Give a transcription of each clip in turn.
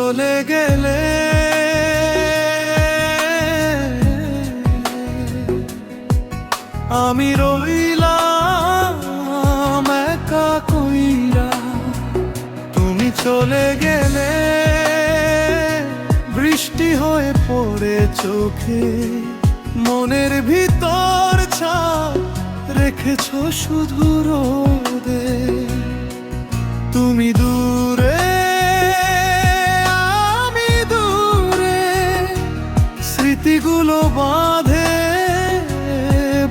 চলে গেলে আমি রইলাম একা কইরা। তুমি চলে গেলে বৃষ্টি হয়ে পড়ে চোখে, মনের ভিতর ছাপ রেখেছো শুধু রোদে। তুমি দূরে আমি দূরে, স্মৃতিগুলো বাঁধে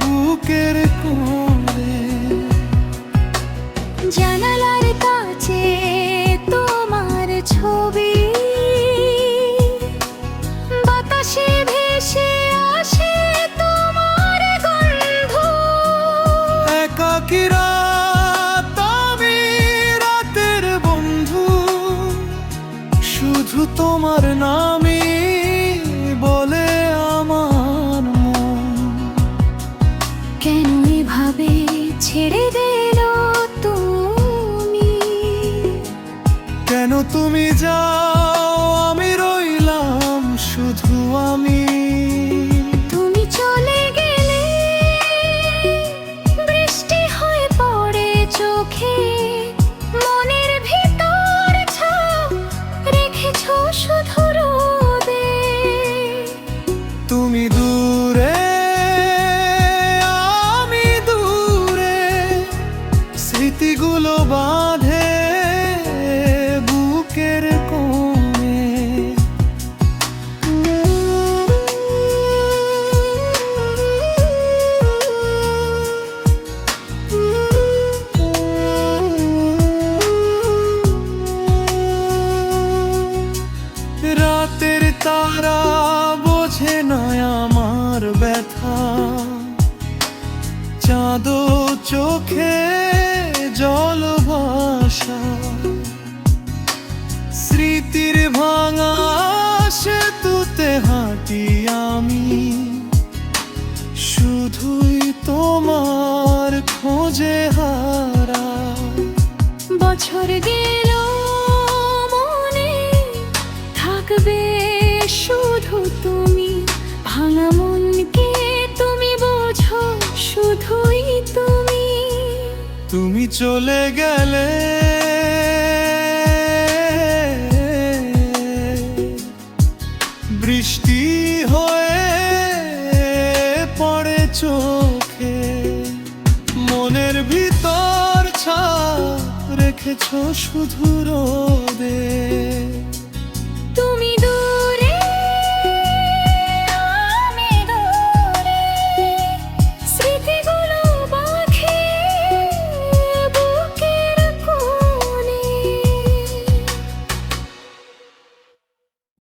বুকের কোণে। জানালার কাছে তোমার ছবি, বাতাসে ভেসে আসে তোমার গন্ধ। একাকী রাত আমি রাতের বন্ধু, শুধু তোমার নামই বলে আমার মন। কেন এভাবে ছেড়ে দিল তুমি? কেন তুমি যাও আমি রইলাম শুধু আমি। তুমি চলে গেলে বৃষ্টি হয়ে পড়ে চোখে, মনের ভিতর ছাপ রেখেছো শুধু রোদে। তুমি দূরে আমি দূরে, স্মৃতিগুলো বাঁধে বুকের কোণে। রাতের তারা বোঝে না আমার ব্যথা, চাঁদো চোখে জল ভাষা। স্মৃতির ভাঙা সেতুতে হাঁটি আমি, শুধুই তোমার খোঁজে হারা। বছর গেল মনে থাকবে শুধু তুমি, ভাঙা মনকে তুমি বোঝো শুধুই তুমি। তুমি চলে গেলে বৃষ্টি হয়ে পড়ে চোখে, মনের ভিতর ছাপ রেখেছো শুধু রোদে।